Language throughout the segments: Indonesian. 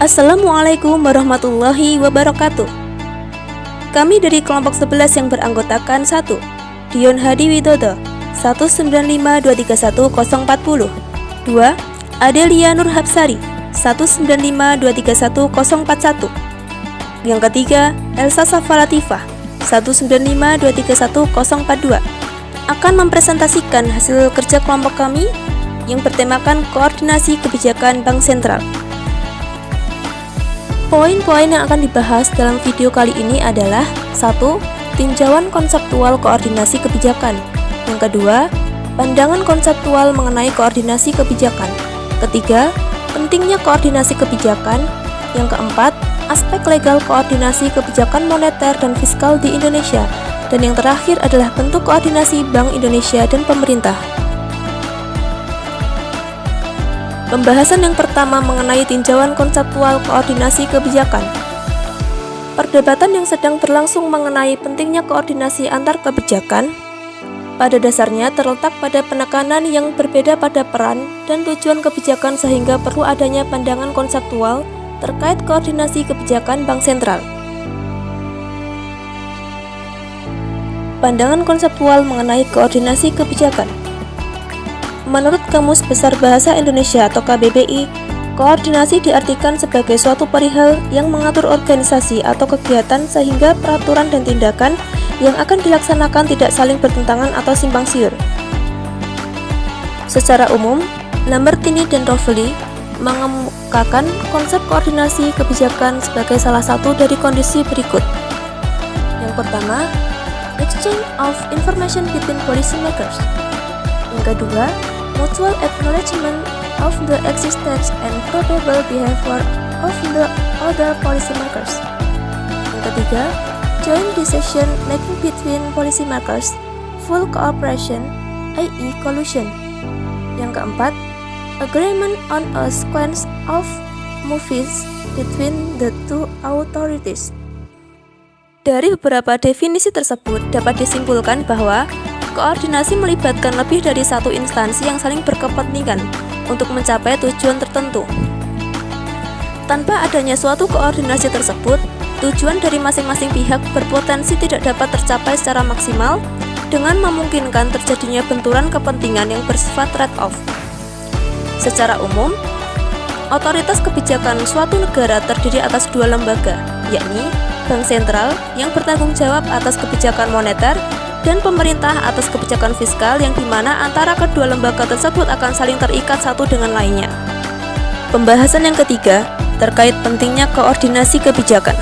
Assalamualaikum warahmatullahi wabarakatuh. Kami dari kelompok 11 yang beranggotakan 1. Dion Hadi Widodo 195231040. 2. Adelia Nur Hapsari 195231041. Yang ketiga, Elsa Safa Latifah 195231042 akan mempresentasikan hasil kerja kelompok kami yang bertemakan koordinasi kebijakan Bank Sentral. Poin-poin yang akan dibahas dalam video kali ini adalah 1. Tinjauan konseptual koordinasi kebijakan. Yang kedua, pandangan konseptual mengenai koordinasi kebijakan. Ketiga, pentingnya koordinasi kebijakan. Yang keempat, aspek legal koordinasi kebijakan moneter dan fiskal di Indonesia. Dan yang terakhir adalah bentuk koordinasi Bank Indonesia dan pemerintah. Pembahasan yang pertama mengenai tinjauan konseptual koordinasi kebijakan. Perdebatan yang sedang berlangsung mengenai pentingnya koordinasi antar kebijakan pada dasarnya terletak pada penekanan yang berbeda pada peran dan tujuan kebijakan sehingga perlu adanya pandangan konseptual terkait koordinasi kebijakan Bank Sentral. Pandangan konseptual mengenai koordinasi kebijakan. Menurut Kamus Besar Bahasa Indonesia atau KBBI, koordinasi diartikan sebagai suatu perihal yang mengatur organisasi atau kegiatan sehingga peraturan dan tindakan yang akan dilaksanakan tidak saling bertentangan atau simpang siur. Secara umum, Lambertini dan Rovelli mengemukakan konsep koordinasi kebijakan sebagai salah satu dari kondisi berikut. Yang pertama, exchange of information between policy makers. Yang kedua, mutual acknowledgement of the existence and probable behavior of the other policymakers. Yang ketiga, joint decision making between policymakers, full cooperation, i.e. collusion. Yang keempat, agreement on a sequence of moves between the two authorities. Dari beberapa definisi tersebut dapat disimpulkan bahwa koordinasi melibatkan lebih dari satu instansi yang saling berkepentingan untuk mencapai tujuan tertentu. Tanpa adanya suatu koordinasi tersebut, tujuan dari masing-masing pihak berpotensi tidak dapat tercapai secara maksimal dengan memungkinkan terjadinya benturan kepentingan yang bersifat trade-off. Secara umum, otoritas kebijakan suatu negara terdiri atas dua lembaga, yakni Bank Sentral yang bertanggung jawab atas kebijakan moneter dan pemerintah atas kebijakan fiskal yang dimana antara kedua lembaga tersebut akan saling terikat satu dengan lainnya. Pembahasan yang ketiga terkait pentingnya koordinasi kebijakan.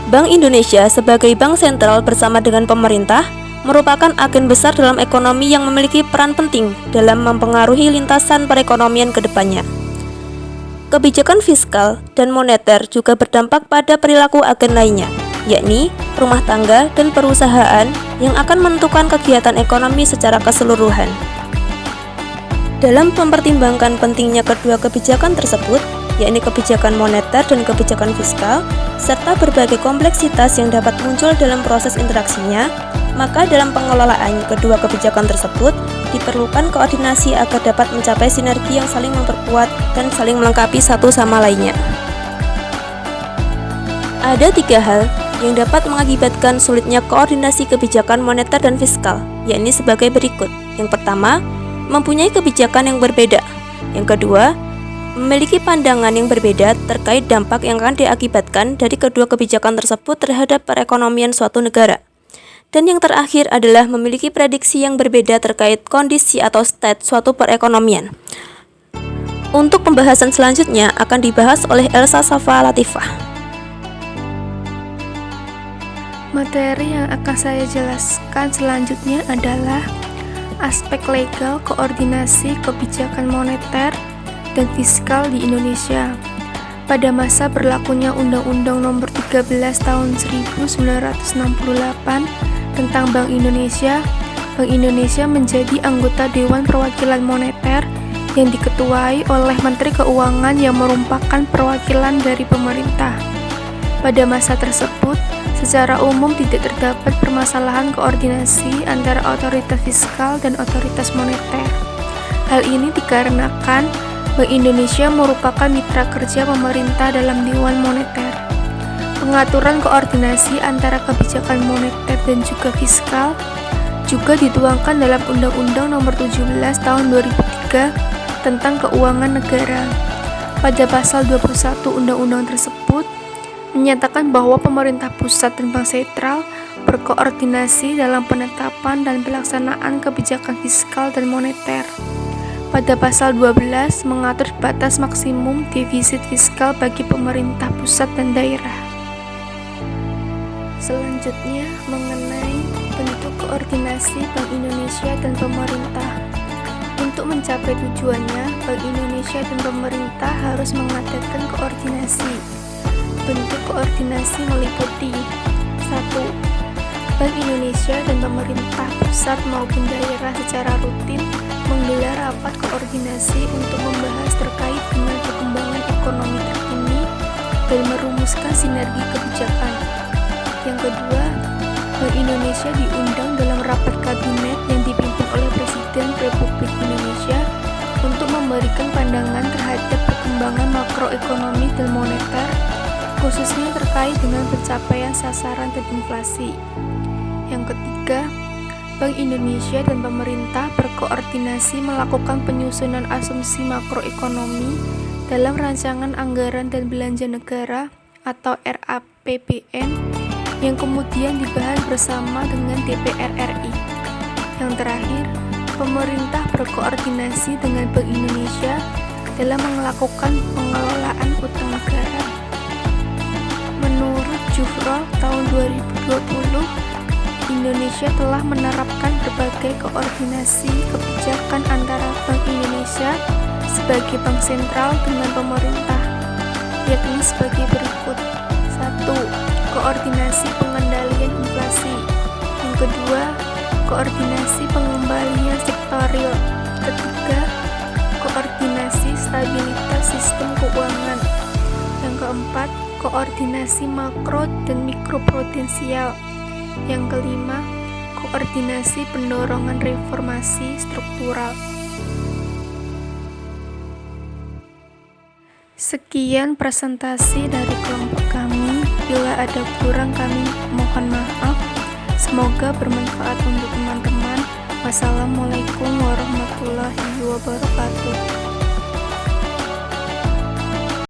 Bank Indonesia sebagai bank sentral bersama dengan pemerintah merupakan agen besar dalam ekonomi yang memiliki peran penting dalam mempengaruhi lintasan perekonomian ke depannya. Kebijakan fiskal dan moneter juga berdampak pada perilaku agen lainnya, yakni rumah tangga dan perusahaan yang akan menentukan kegiatan ekonomi secara keseluruhan. Dalam mempertimbangkan pentingnya kedua kebijakan tersebut, yakni kebijakan moneter dan kebijakan fiskal, serta berbagai kompleksitas yang dapat muncul dalam proses interaksinya, maka dalam pengelolaan kedua kebijakan tersebut diperlukan koordinasi agar dapat mencapai sinergi yang saling memperkuat dan saling melengkapi satu sama lainnya. Ada tiga hal yang dapat mengakibatkan sulitnya koordinasi kebijakan moneter dan fiskal, yakni sebagai berikut. Yang pertama, mempunyai kebijakan yang berbeda. Yang kedua, memiliki pandangan yang berbeda terkait dampak yang akan diakibatkan dari kedua kebijakan tersebut terhadap perekonomian suatu negara. Dan yang terakhir adalah memiliki prediksi yang berbeda terkait kondisi atau state suatu perekonomian. Untuk pembahasan selanjutnya akan dibahas oleh Elsa Safa Latifah. Materi yang akan saya jelaskan selanjutnya adalah aspek legal koordinasi kebijakan moneter dan fiskal di Indonesia. Pada masa berlakunya Undang-Undang Nomor 13 Tahun 1968 tentang Bank Indonesia menjadi anggota Dewan Perwakilan Moneter yang diketuai oleh Menteri Keuangan yang merupakan perwakilan dari pemerintah. Pada masa tersebut, secara umum tidak terdapat permasalahan koordinasi antara otoritas fiskal dan otoritas moneter. Hal ini dikarenakan Bank Indonesia merupakan mitra kerja pemerintah dalam Dewan Moneter. Pengaturan koordinasi antara kebijakan moneter dan juga fiskal juga dituangkan dalam Undang-Undang Nomor 17 Tahun 2003 tentang Keuangan Negara. Pada pasal 21 undang-undang tersebut menyatakan bahwa pemerintah pusat dan bank sentral berkoordinasi dalam penetapan dan pelaksanaan kebijakan fiskal dan moneter. Pada pasal 12 mengatur batas maksimum defisit fiskal bagi pemerintah pusat dan daerah. Selanjutnya mengenai bentuk koordinasi Bank Indonesia dan pemerintah. Untuk mencapai tujuannya, Bank Indonesia dan pemerintah harus mengadakan koordinasi. Bentuk koordinasi meliputi 1. Bank Indonesia dan pemerintah pusat maupun daerah secara rutin menggelar rapat koordinasi untuk membahas terkait dengan perkembangan ekonomi terkini dan merumuskan sinergi kebijakan. Yang kedua, Bank Indonesia diundang dalam rapat kabinet yang dipimpin oleh Presiden Republik Indonesia untuk memberikan pandangan terhadap perkembangan makroekonomi dan moneter, khususnya terkait dengan pencapaian sasaran dan inflasi. Yang ketiga, Bank Indonesia dan pemerintah berkoordinasi melakukan penyusunan asumsi makroekonomi dalam Rancangan Anggaran dan Belanja Negara atau RAPBN yang kemudian dibahas bersama dengan DPR RI. Yang terakhir, pemerintah berkoordinasi dengan Bank Indonesia dalam melakukan pengelolaan utang negara. Menurut Jufro tahun 2020, Indonesia telah menerapkan berbagai koordinasi kebijakan antara Bank Indonesia sebagai bank sentral dengan pemerintah, yakni sebagai berikut. 1. Koordinasi pengendalian inflasi. Yang kedua, koordinasi pengembalian sektorial. Ketiga, koordinasi stabilitas sistem keuangan. Yang keempat, koordinasi makro dan mikroprudensial. Yang kelima, koordinasi pendorongan reformasi struktural. Sekian presentasi dari kelompok kami. Bila ada kurang kami mohon maaf. Semoga bermanfaat untuk teman-teman. Wassalamualaikum warahmatullahi wabarakatuh.